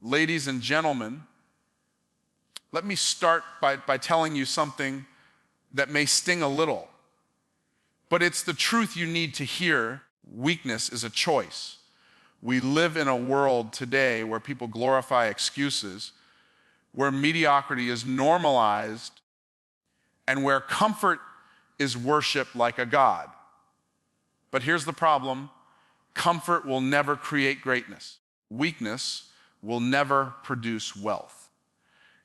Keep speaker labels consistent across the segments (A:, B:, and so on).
A: Ladies and gentlemen, let me start by telling you something that may sting a little, but it's the truth you need to hear. Weakness is a choice. We live in a world today where people glorify excuses, where mediocrity is normalized, and where comfort is worshiped like a god. But here's the problem. Comfort will never create greatness. Weakness will never produce wealth.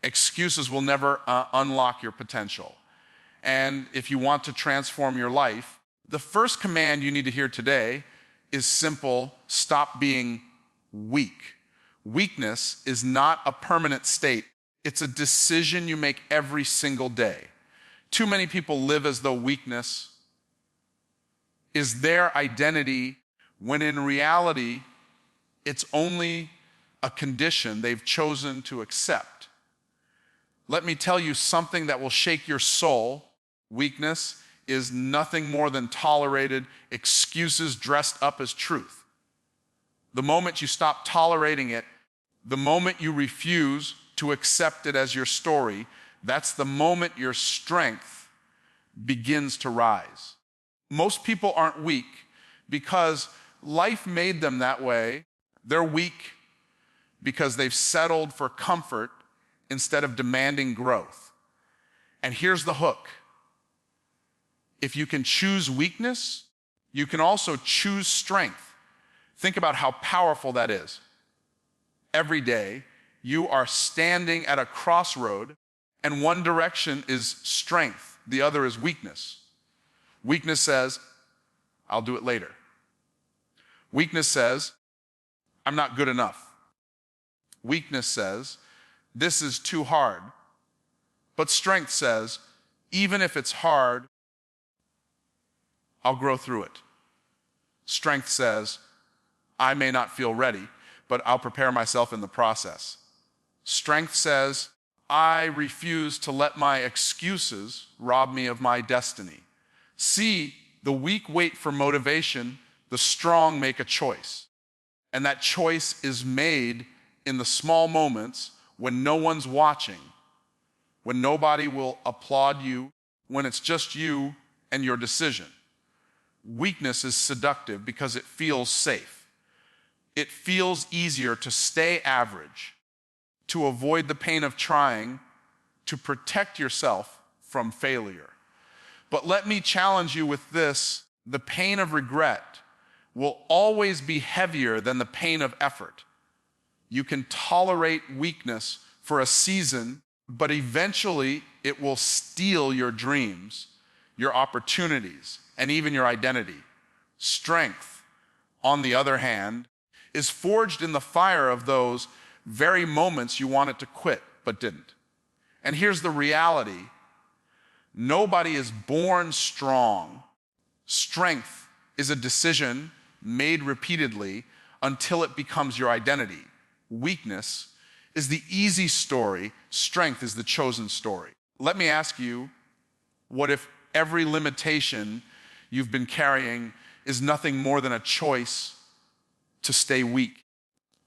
A: Excuses will never unlock your potential. And if you want to transform your life, the first command you need to hear today is simple: stop being weak. Weakness is not a permanent state. It's a decision you make every single day. Too many people live as though weakness is their identity, when in reality, it's only a condition they've chosen to accept. Let me tell you something that will shake your soul. Weakness is nothing more than tolerated excuses dressed up as truth. The moment you stop tolerating it, the moment you refuse to accept it as your story, that's the moment your strength begins to rise. Most people aren't weak because life made them that way. They're weak because they've settled for comfort instead of demanding growth. And here's the hook. If you can choose weakness, you can also choose strength. Think about how powerful that is. Every day, you are standing at a crossroad, and one direction is strength, the other is weakness. Weakness says, I'll do it later. Weakness says, I'm not good enough. Weakness says, this is too hard. But strength says, even if it's hard, I'll grow through it. Strength says, I may not feel ready, but I'll prepare myself in the process. Strength says, I refuse to let my excuses rob me of my destiny. See, the weak wait for motivation, the strong make a choice. And that choice is made in the small moments when no one's watching, when nobody will applaud you, when it's just you and your decision. Weakness is seductive because it feels safe. It feels easier to stay average, to avoid the pain of trying, to protect yourself from failure. But let me challenge you with this: the pain of regret will always be heavier than the pain of effort. You can tolerate weakness for a season, but eventually it will steal your dreams, your opportunities, and even your identity. Strength, on the other hand, is forged in the fire of those very moments you wanted to quit but didn't. And here's the reality: nobody is born strong. Strength is a decision made repeatedly until it becomes your identity. Weakness is the easy story. Strength is the chosen story. Let me ask you, what if every limitation you've been carrying is nothing more than a choice to stay weak?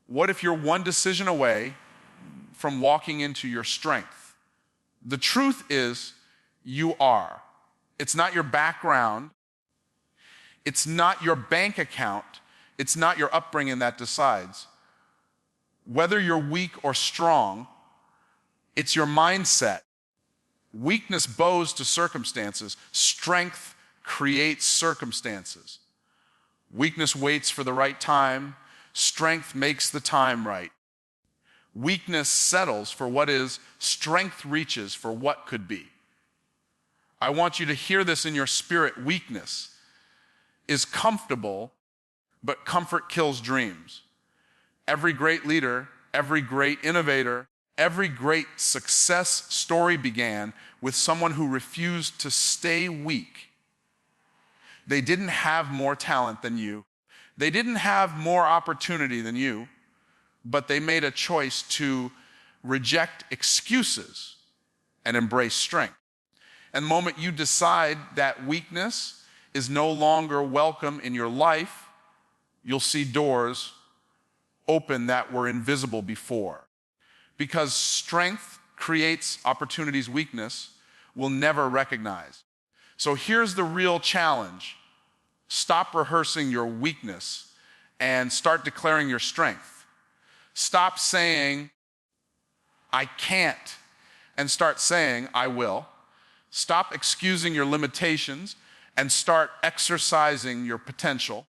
A: What if you're one decision away from walking into your strength? The truth is, you are. It's not your background. It's not your bank account. It's not your upbringing that decides. Whether you're weak or strong, it's your mindset. Weakness bows to circumstances. Strength creates circumstances. Weakness waits for the right time. Strength makes the time right. Weakness settles for what is. Strength reaches for what could be. I want you to hear this in your spirit. Weakness is comfortable, but comfort kills dreams. Every great leader, every great innovator, every great success story began with someone who refused to stay weak. They didn't have more talent than you. They didn't have more opportunity than you, but they made a choice to reject excuses and embrace strength. And the moment you decide that weakness is no longer welcome in your life, you'll see doors open that were invisible before. Because strength creates opportunities weakness will never recognize. So here's the real challenge. Stop rehearsing your weakness and start declaring your strength. Stop saying, I can't, and start saying, I will. Stop excusing your limitations and start exercising your potential.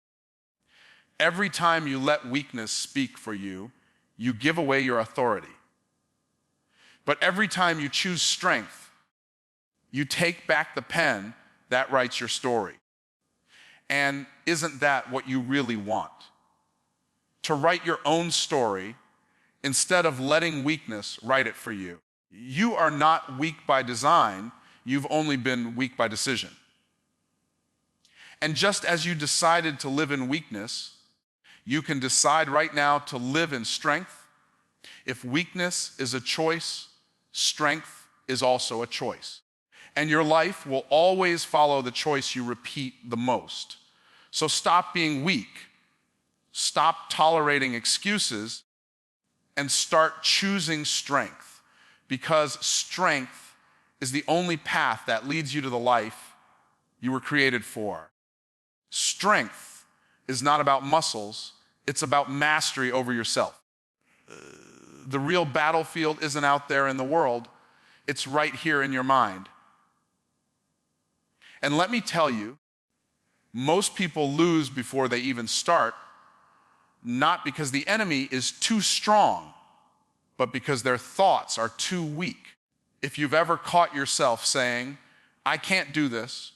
A: Every time you let weakness speak for you, you give away your authority. But every time you choose strength, you take back the pen that writes your story. And isn't that what you really want? To write your own story instead of letting weakness write it for you. You are not weak by design, you've only been weak by decision. And just as you decided to live in weakness, you can decide right now to live in strength. If weakness is a choice, strength is also a choice. And your life will always follow the choice you repeat the most. So stop being weak, stop tolerating excuses, and start choosing strength. Because strength is the only path that leads you to the life you were created for. Strength is not about muscles, it's about mastery over yourself. The real battlefield isn't out there in the world, it's right here in your mind. And let me tell you, most people lose before they even start, not because the enemy is too strong, but because their thoughts are too weak. If you've ever caught yourself saying, I can't do this,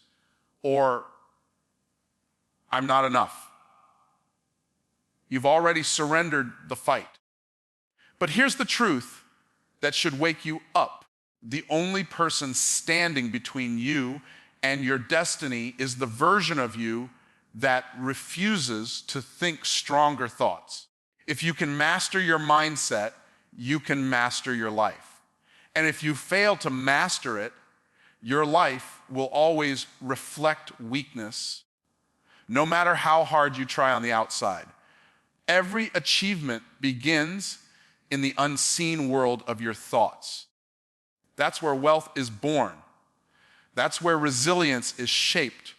A: or I'm not enough, you've already surrendered the fight. But here's the truth that should wake you up. The only person standing between you and your destiny is the version of you that refuses to think stronger thoughts. If you can master your mindset, you can master your life. And if you fail to master it, your life will always reflect weakness, no matter how hard you try on the outside. Every achievement begins in the unseen world of your thoughts. That's where wealth is born. That's where resilience is shaped.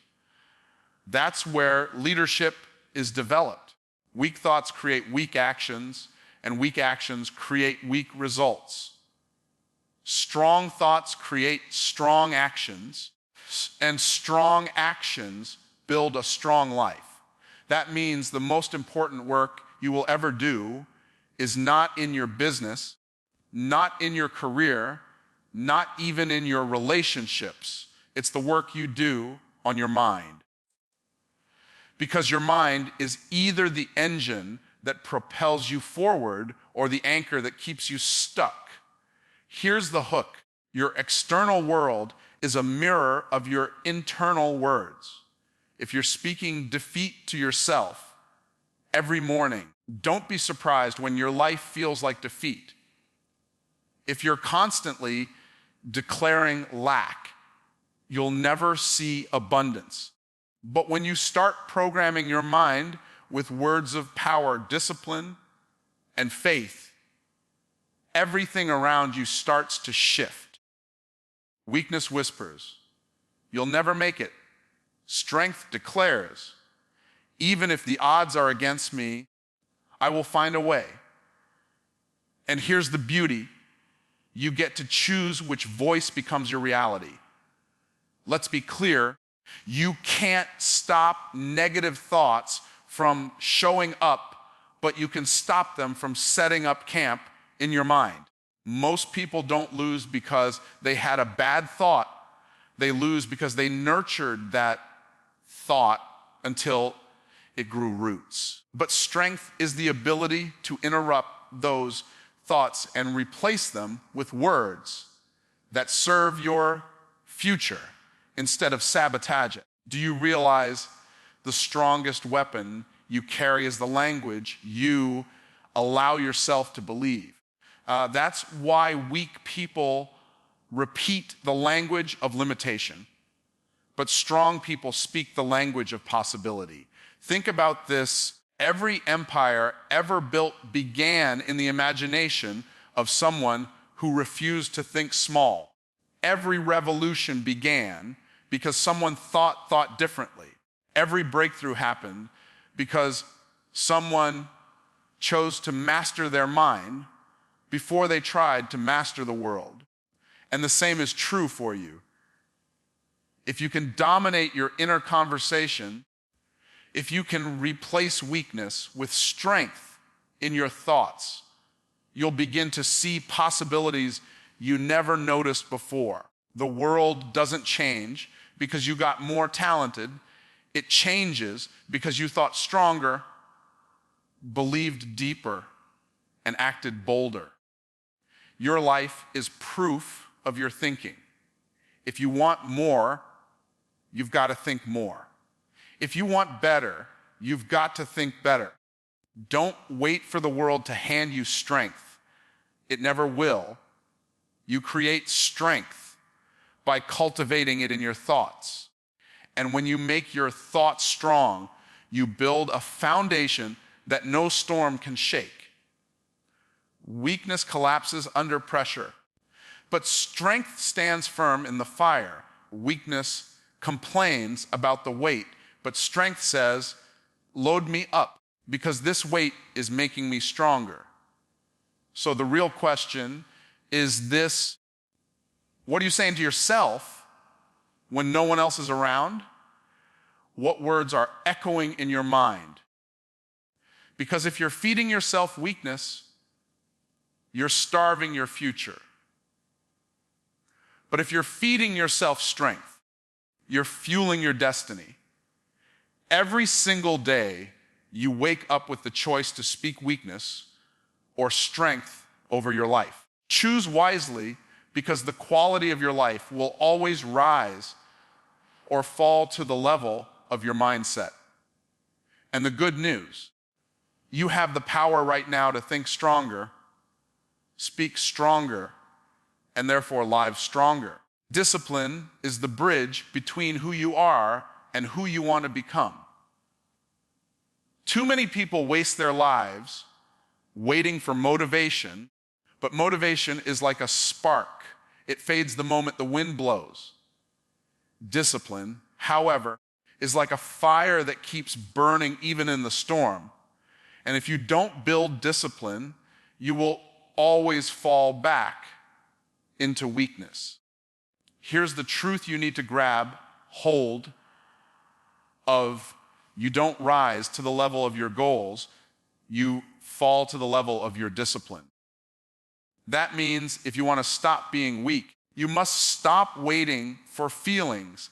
A: That's where leadership is developed. Weak thoughts create weak actions, and weak actions create weak results. Strong thoughts create strong actions, and strong actions build a strong life. That means the most important work you will ever do is not in your business, not in your career, not even in your relationships. It's the work you do on your mind. Because your mind is either the engine that propels you forward or the anchor that keeps you stuck. Here's the hook. Your external world is a mirror of your internal words. If you're speaking defeat to yourself every morning, don't be surprised when your life feels like defeat. If you're constantly declaring lack, you'll never see abundance. But when you start programming your mind with words of power, discipline, and faith, everything around you starts to shift. Weakness whispers, you'll never make it. Strength declares, even if the odds are against me, I will find a way. And here's the beauty. You get to choose which voice becomes your reality. Let's be clear, you can't stop negative thoughts from showing up, but you can stop them from setting up camp in your mind. Most people don't lose because they had a bad thought. They lose because they nurtured that thought until it grew roots. But strength is the ability to interrupt those thoughts and replace them with words that serve your future instead of sabotage it. Do you realize the strongest weapon you carry is the language you allow yourself to believe? That's why weak people repeat the language of limitation, but strong people speak the language of possibility. Think about this Every empire ever built began in the imagination of someone who refused to think small. Every revolution began because someone thought differently. Every breakthrough happened because someone chose to master their mind before they tried to master the world. And the same is true for you. If you can dominate your inner conversation, if you can replace weakness with strength in your thoughts, you'll begin to see possibilities you never noticed before. The world doesn't change because you got more talented. It changes because you thought stronger, believed deeper, and acted bolder. Your life is proof of your thinking. If you want more, you've got to think more. If you want better, you've got to think better. Don't wait for the world to hand you strength. It never will. You create strength by cultivating it in your thoughts. And when you make your thoughts strong, you build a foundation that no storm can shake. Weakness collapses under pressure, but strength stands firm in the fire. Weakness complains about the weight, but strength says, load me up, because this weight is making me stronger. So the real question is this: what are you saying to yourself when no one else is around? What words are echoing in your mind? Because if you're feeding yourself weakness, you're starving your future. But if you're feeding yourself strength, you're fueling your destiny. Every single day, you wake up with the choice to speak weakness or strength over your life. Choose wisely, because the quality of your life will always rise or fall to the level of your mindset. And the good news, you have the power right now to think stronger, speak stronger, and therefore live stronger. Discipline is the bridge between who you are and who you want to become. Too many people waste their lives waiting for motivation, but motivation is like a spark. It fades the moment the wind blows. Discipline, however, is like a fire that keeps burning even in the storm. And if you don't build discipline, you will always fall back into weakness. Here's the truth you need to grab hold of. You don't rise to the level of your goals, you fall to the level of your discipline. That means if you want to stop being weak, you must stop waiting for feelings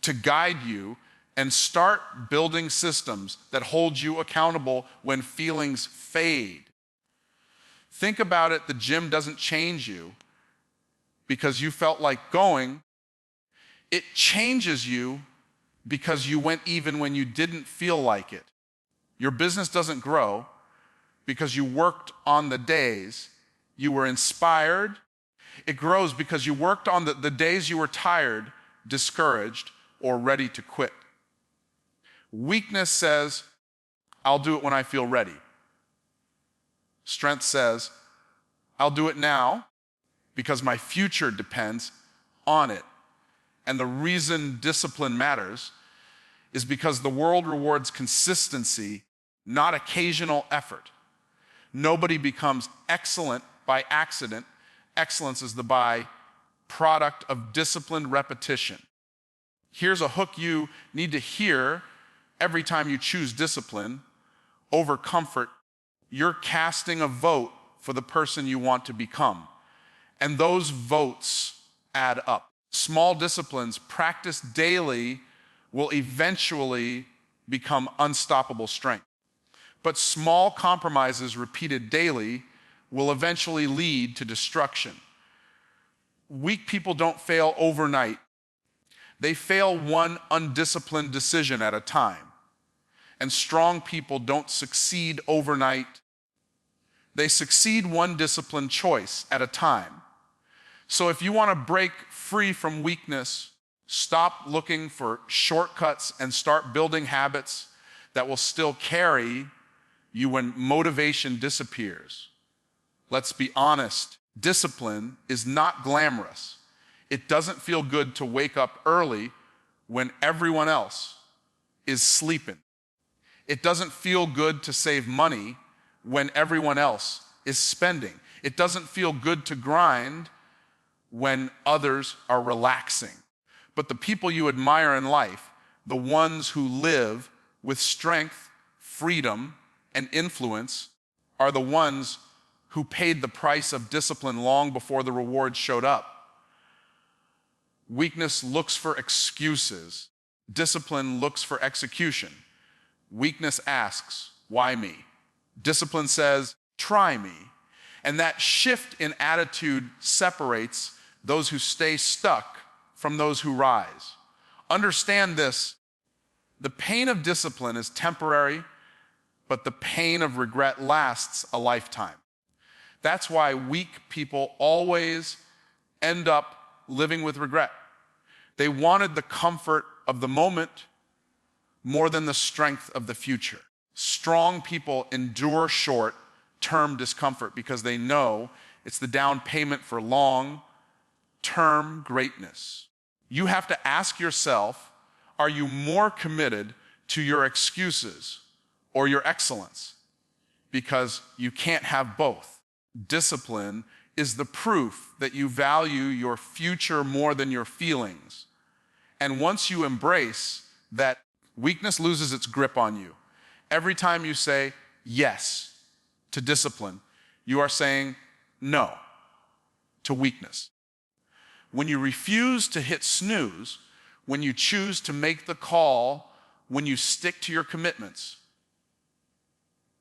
A: to guide you and start building systems that hold you accountable when feelings fade. Think about it, the gym doesn't change you because you felt like going. It changes you because you went even when you didn't feel like it. Your business doesn't grow because you worked on the days you were inspired. It grows because you worked on the days you were tired, discouraged, or ready to quit. Weakness says, I'll do it when I feel ready. Strength says, I'll do it now because my future depends on it. And the reason discipline matters is because the world rewards consistency, not occasional effort. Nobody becomes excellent by accident. Excellence is the byproduct of disciplined repetition. Here's a hook you need to hear every time you choose discipline over comfort. You're casting a vote for the person you want to become. And those votes add up. Small disciplines practiced daily will eventually become unstoppable strength. But small compromises repeated daily will eventually lead to destruction. Weak people don't fail overnight. They fail one undisciplined decision at a time. And strong people don't succeed overnight. They succeed one disciplined choice at a time. So if you want to break free from weakness, stop looking for shortcuts and start building habits that will still carry you when motivation disappears. Let's be honest, discipline is not glamorous. It doesn't feel good to wake up early when everyone else is sleeping. It doesn't feel good to save money when everyone else is spending. It doesn't feel good to grind when others are relaxing. But the people you admire in life, the ones who live with strength, freedom, and influence, are the ones who paid the price of discipline long before the rewards showed up. Weakness looks for excuses. Discipline looks for execution. Weakness asks, why me? Discipline says, try me. And that shift in attitude separates those who stay stuck from those who rise. Understand this, the pain of discipline is temporary, but the pain of regret lasts a lifetime. That's why weak people always end up living with regret. They wanted the comfort of the moment more than the strength of the future. Strong people endure short-term discomfort because they know it's the down payment for long-term greatness. You have to ask yourself, are you more committed to your excuses or your excellence? Because you can't have both. Discipline is the proof that you value your future more than your feelings. And once you embrace that, weakness loses its grip on you. Every time you say yes to discipline, you are saying no to weakness. When you refuse to hit snooze, when you choose to make the call, when you stick to your commitments,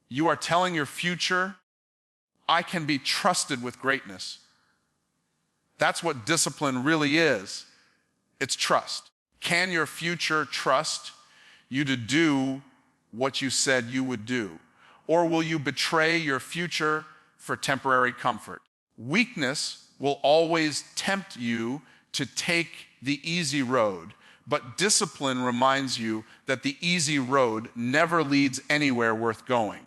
A: you are telling your future, I can be trusted with greatness. That's what discipline really is. It's trust. Can your future trust you to do what you said you would do? Or will you betray your future for temporary comfort? Weakness will always tempt you to take the easy road, but discipline reminds you that the easy road never leads anywhere worth going.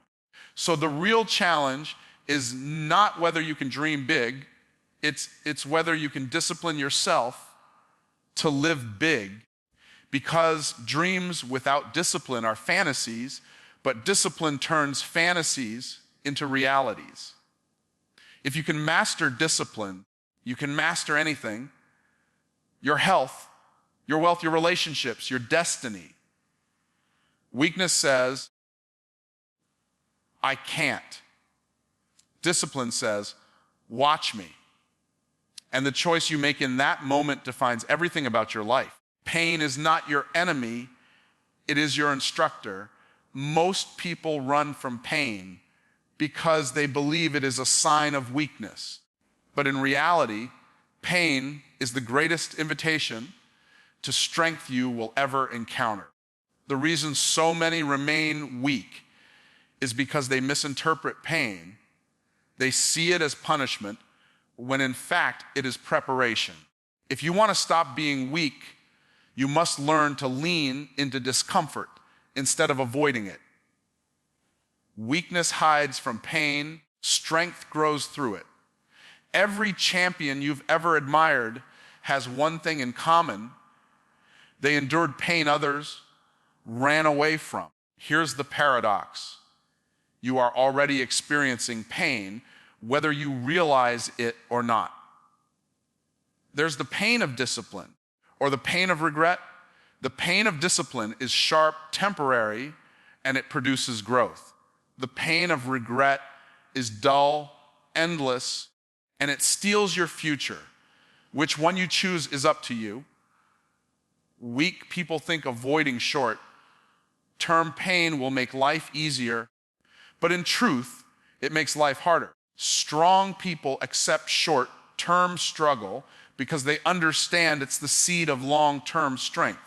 A: So the real challenge is not whether you can dream big, it's whether you can discipline yourself to live big, because dreams without discipline are fantasies, but discipline turns fantasies into realities. If you can master discipline, you can master anything: your health, your wealth, your relationships, your destiny. Weakness says, I can't. Discipline says, watch me. And the choice you make in that moment defines everything about your life. Pain is not your enemy, it is your instructor. Most people run from pain because they believe it is a sign of weakness. But in reality, pain is the greatest invitation to strength you will ever encounter. The reason so many remain weak is because they misinterpret pain. They see it as punishment, when in fact it is preparation. If you want to stop being weak, you must learn to lean into discomfort instead of avoiding it. Weakness hides from pain, strength grows through it. Every champion you've ever admired has one thing in common: they endured pain others ran away from. Here's the paradox: you are already experiencing pain, whether you realize it or not. There's the pain of discipline, or the pain of regret. The pain of discipline is sharp, temporary, and it produces growth. The pain of regret is dull, endless, and it steals your future. Which one you choose is up to you. Weak people think avoiding short-term pain will make life easier, but in truth, it makes life harder. Strong people accept short-term struggle because they understand it's the seed of long-term strength.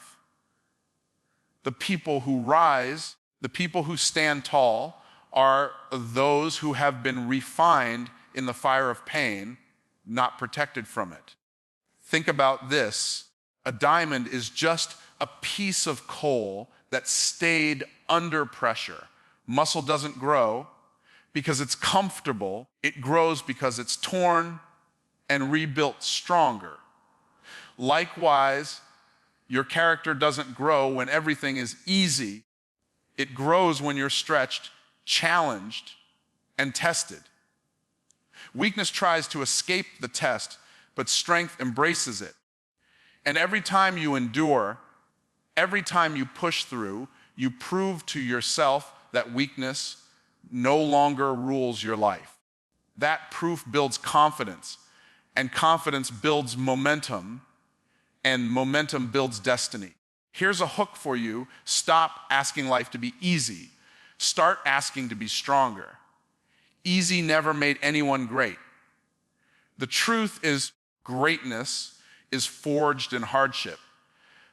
A: The people who rise, the people who stand tall, are those who have been refined in the fire of pain, not protected from it. Think about this: a diamond is just a piece of coal that stayed under pressure. Muscle doesn't grow because it's comfortable. It grows because it's torn and rebuilt stronger. Likewise, your character doesn't grow when everything is easy. It grows when you're stretched, challenged, and tested. Weakness tries to escape the test, but strength embraces it. And every time you endure, every time you push through, you prove to yourself that weakness no longer rules your life. That proof builds confidence, and confidence builds momentum, and momentum builds destiny. Here's a hook for you. Stop asking life to be easy. Start asking to be stronger. Easy never made anyone great. The truth is, greatness is forged in hardship.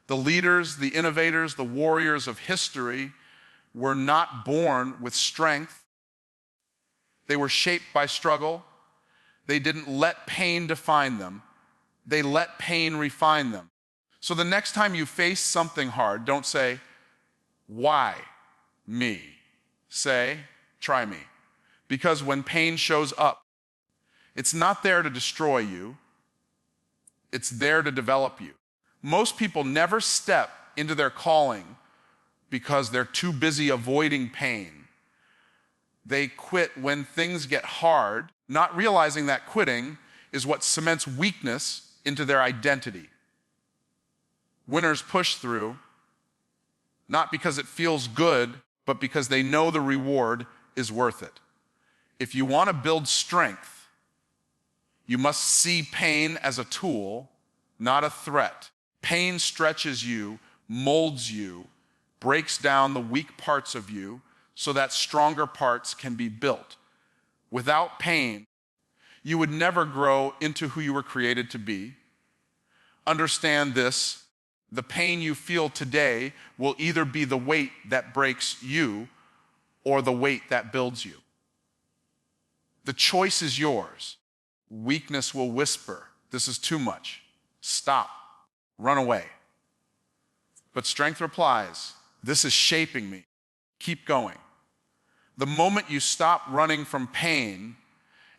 A: The leaders, the innovators, the warriors of history were not born with strength. They were shaped by struggle. They didn't let pain define them. They let pain refine them. So the next time you face something hard, don't say, why me? Say, try me. Because when pain shows up, it's not there to destroy you. It's there to develop you. Most people never step into their calling because they're too busy avoiding pain. They quit when things get hard, not realizing that quitting is what cements weakness into their identity. Winners push through, not because it feels good, but because they know the reward is worth it. If you want to build strength, you must see pain as a tool, not a threat. Pain stretches you, molds you, breaks down the weak parts of you so that stronger parts can be built. Without pain, you would never grow into who you were created to be. Understand this, the pain you feel today will either be the weight that breaks you or the weight that builds you. The choice is yours. Weakness will whisper, this is too much. Stop. Run away. But strength replies, this is shaping me. Keep going. The moment you stop running from pain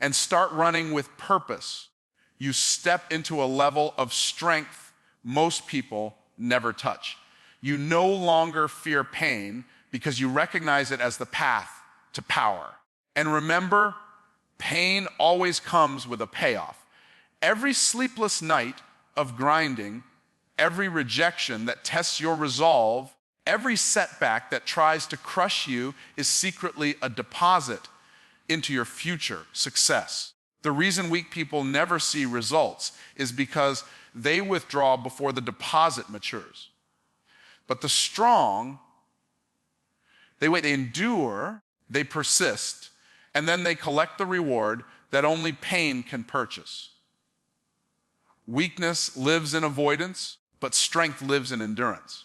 A: and start running with purpose, you step into a level of strength most people never touch. You no longer fear pain because you recognize it as the path to power. And remember, pain always comes with a payoff. Every sleepless night of grinding, every rejection that tests your resolve, every setback that tries to crush you is secretly a deposit into your future success. The reason weak people never see results is because they withdraw before the deposit matures. But the strong, they wait, they endure, they persist, and then they collect the reward that only pain can purchase. Weakness lives in avoidance, but strength lives in endurance.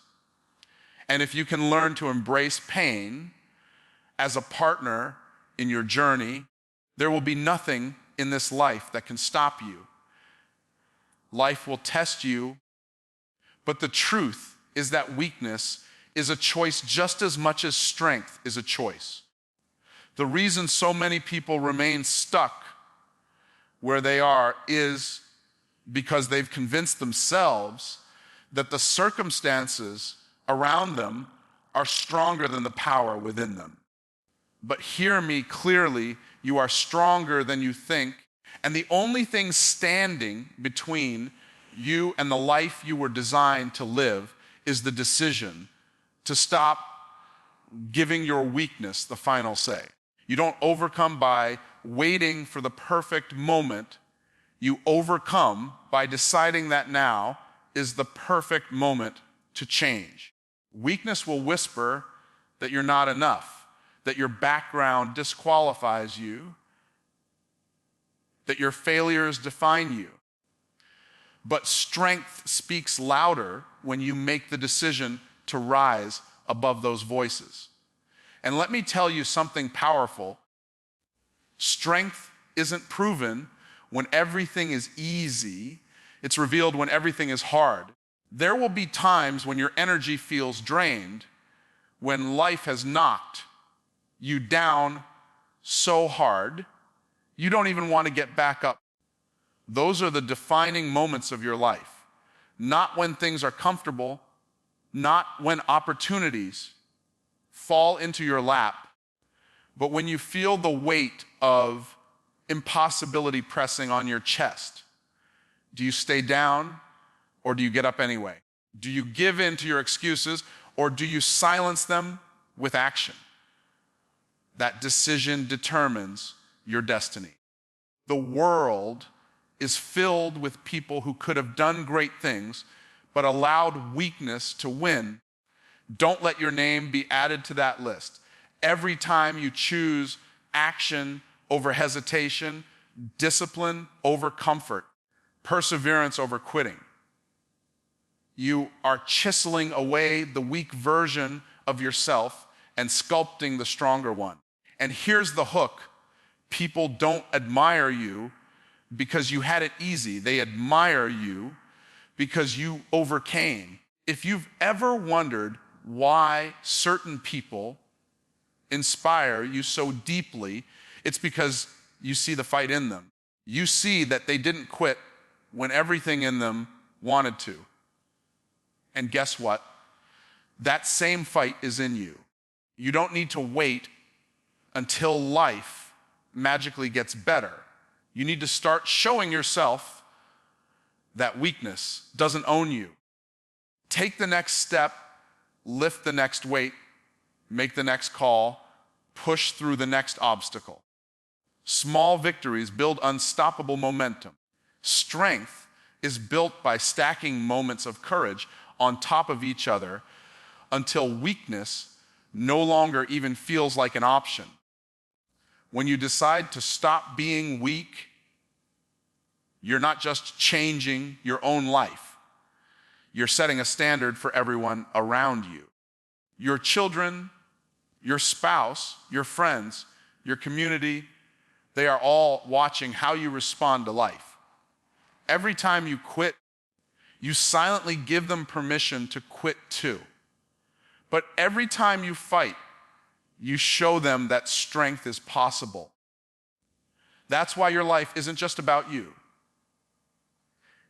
A: And if you can learn to embrace pain as a partner in your journey, there will be nothing in this life that can stop you. Life will test you, but the truth is that weakness is a choice just as much as strength is a choice. The reason so many people remain stuck where they are is because they've convinced themselves that the circumstances around them are stronger than the power within them. But hear me clearly, you are stronger than you think, and the only thing standing between you and the life you were designed to live is the decision to stop giving your weakness the final say. You don't overcome by waiting for the perfect moment. You overcome by deciding that now is the perfect moment to change. Weakness will whisper that you're not enough, that your background disqualifies you, that your failures define you. But strength speaks louder when you make the decision to rise above those voices. And let me tell you something powerful. Strength isn't proven when everything is easy. It's revealed when everything is hard. There will be times when your energy feels drained, when life has knocked, you down so hard, you don't even want to get back up. Those are the defining moments of your life. Not when things are comfortable, not when opportunities fall into your lap, but when you feel the weight of impossibility pressing on your chest. Do you stay down or do you get up anyway? Do you give in to your excuses or do you silence them with action? That decision determines your destiny. The world is filled with people who could have done great things but allowed weakness to win. Don't let your name be added to that list. Every time you choose action over hesitation, discipline over comfort, perseverance over quitting, you are chiseling away the weak version of yourself and sculpting the stronger one. And here's the hook. People don't admire you because you had it easy. They admire you because you overcame. If you've ever wondered why certain people inspire you so deeply, it's because you see the fight in them. You see that they didn't quit when everything in them wanted to. And guess what? That same fight is in you. You don't need to wait until life magically gets better. You need to start showing yourself that weakness doesn't own you. Take the next step, lift the next weight, make the next call, push through the next obstacle. Small victories build unstoppable momentum. Strength is built by stacking moments of courage on top of each other until weakness no longer even feels like an option. When you decide to stop being weak, you're not just changing your own life. You're setting a standard for everyone around you. Your children, your spouse, your friends, your community, they are all watching how you respond to life. Every time you quit, you silently give them permission to quit too. But every time you fight, you show them that strength is possible. That's why your life isn't just about you.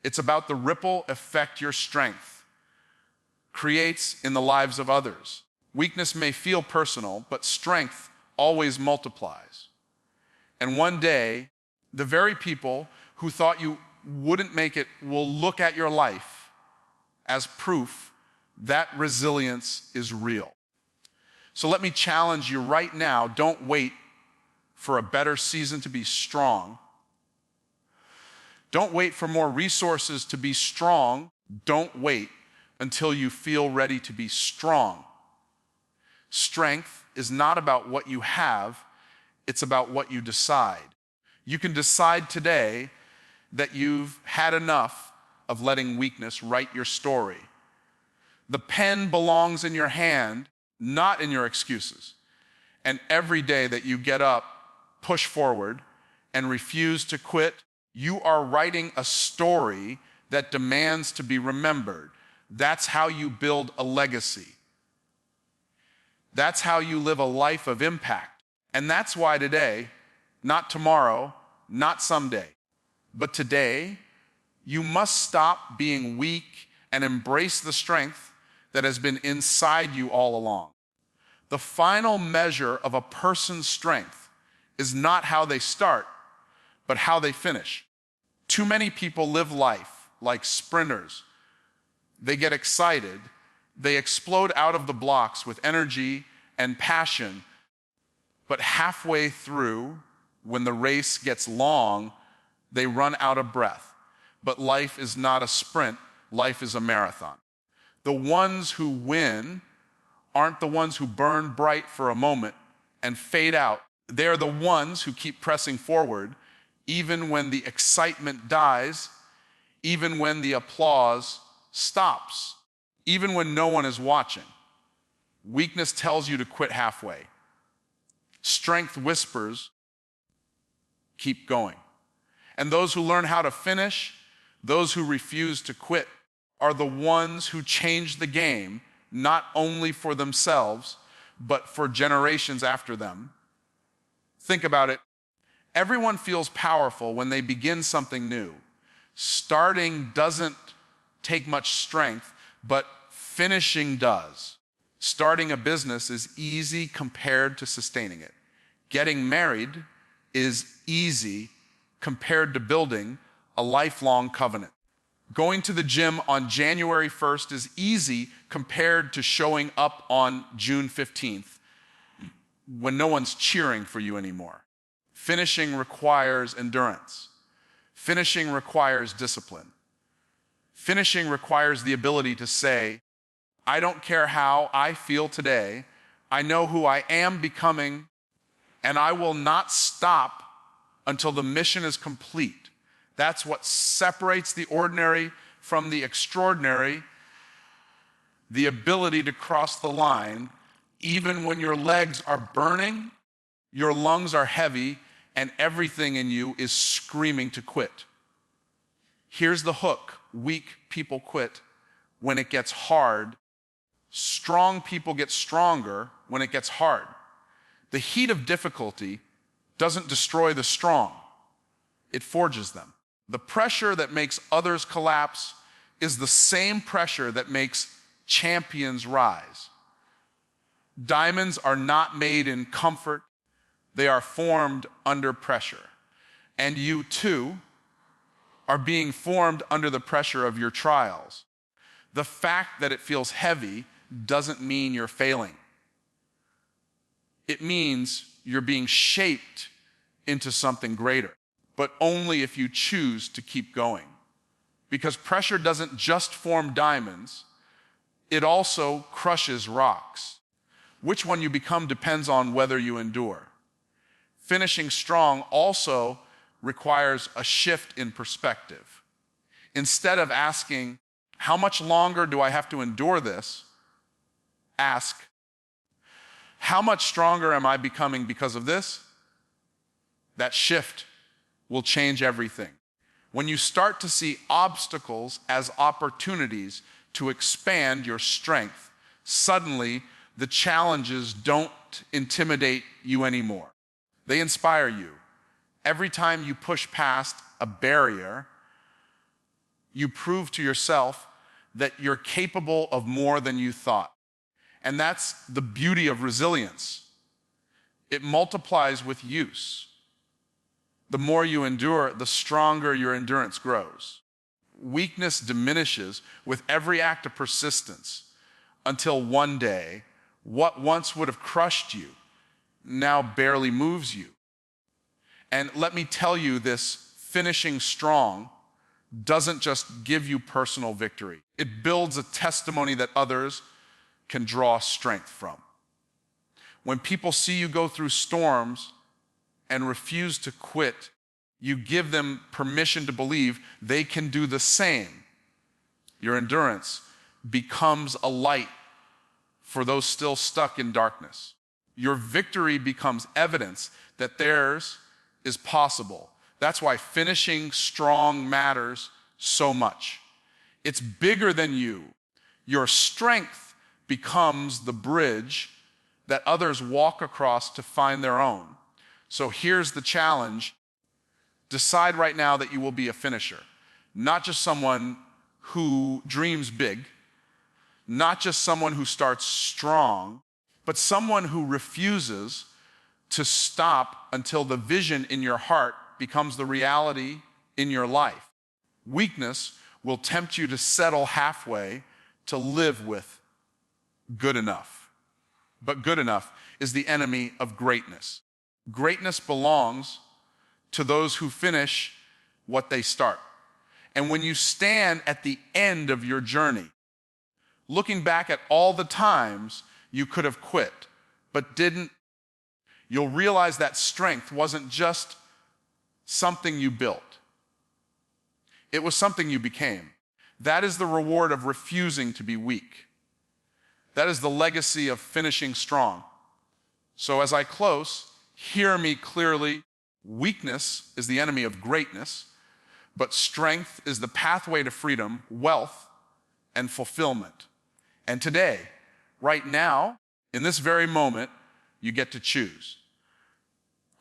A: It's about the ripple effect your strength creates in the lives of others. Weakness may feel personal, but strength always multiplies. And one day, the very people who thought you wouldn't make it will look at your life as proof that resilience is real. So let me challenge you right now, don't wait for a better season to be strong. Don't wait for more resources to be strong. Don't wait until you feel ready to be strong. Strength is not about what you have, it's about what you decide. You can decide today that you've had enough of letting weakness write your story. The pen belongs in your hand, not in your excuses. And every day that you get up, push forward, and refuse to quit, you are writing a story that demands to be remembered. That's how you build a legacy. That's how you live a life of impact. And that's why today, not tomorrow, not someday, but today, you must stop being weak and embrace the strength that has been inside you all along. The final measure of a person's strength is not how they start, but how they finish. Too many people live life like sprinters. They get excited, they explode out of the blocks with energy and passion, but halfway through, when the race gets long, they run out of breath. But life is not a sprint, life is a marathon. The ones who win aren't the ones who burn bright for a moment and fade out. They're the ones who keep pressing forward, even when the excitement dies, even when the applause stops, even when no one is watching. Weakness tells you to quit halfway. Strength whispers, keep going. And those who learn how to finish, those who refuse to quit, are the ones who change the game, not only for themselves, but for generations after them. Think about it. Everyone feels powerful when they begin something new. Starting doesn't take much strength, but finishing does. Starting a business is easy compared to sustaining it. Getting married is easy compared to building a lifelong covenant. Going to the gym on January 1st is easy compared to showing up on June 15th when no one's cheering for you anymore. Finishing requires endurance. Finishing requires discipline. Finishing requires the ability to say, I don't care how I feel today, I know who I am becoming, and I will not stop until the mission is complete. That's what separates the ordinary from the extraordinary, the ability to cross the line, even when your legs are burning, your lungs are heavy, and everything in you is screaming to quit. Here's the hook. Weak people quit when it gets hard. Strong people get stronger when it gets hard. The heat of difficulty doesn't destroy the strong. It forges them. The pressure that makes others collapse is the same pressure that makes champions rise. Diamonds are not made in comfort. They are formed under pressure. And you too are being formed under the pressure of your trials. The fact that it feels heavy doesn't mean you're failing. It means you're being shaped into something greater, but only if you choose to keep going. Because pressure doesn't just form diamonds, it also crushes rocks. Which one you become depends on whether you endure. Finishing strong also requires a shift in perspective. Instead of asking, how much longer do I have to endure this? Ask, how much stronger am I becoming because of this? That shift will change everything. When you start to see obstacles as opportunities to expand your strength, suddenly the challenges don't intimidate you anymore. They inspire you. Every time you push past a barrier, you prove to yourself that you're capable of more than you thought. And that's the beauty of resilience. It multiplies with use. The more you endure, the stronger your endurance grows. Weakness diminishes with every act of persistence until one day, what once would have crushed you now barely moves you. And let me tell you, this finishing strong doesn't just give you personal victory. It builds a testimony that others can draw strength from. When people see you go through storms and refuse to quit, you give them permission to believe they can do the same. Your endurance becomes a light for those still stuck in darkness. Your victory becomes evidence that theirs is possible. That's why finishing strong matters so much. It's bigger than you. Your strength becomes the bridge that others walk across to find their own. So here's the challenge. Decide right now that you will be a finisher, not just someone who dreams big, not just someone who starts strong, but someone who refuses to stop until the vision in your heart becomes the reality in your life. Weakness will tempt you to settle halfway, to live with good enough. But good enough is the enemy of greatness. Greatness belongs to those who finish what they start. And when you stand at the end of your journey, looking back at all the times you could have quit, but didn't, you'll realize that strength wasn't just something you built. It was something you became. That is the reward of refusing to be weak. That is the legacy of finishing strong. So as I close, hear me clearly. Weakness is the enemy of greatness, but strength is the pathway to freedom, wealth, and fulfillment. And today, right now, In this very moment, you get to choose.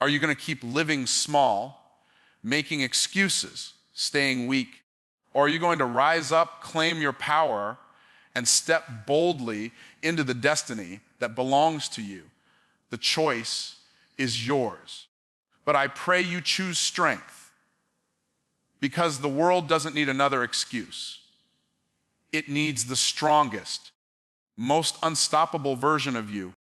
A: Are you going to keep living small, making excuses, staying weak? Or are you going to rise up, claim your power, and step boldly into the destiny that belongs to you? The choice is yours. But I pray you choose strength, because the world doesn't need another excuse. It needs the strongest, most unstoppable version of you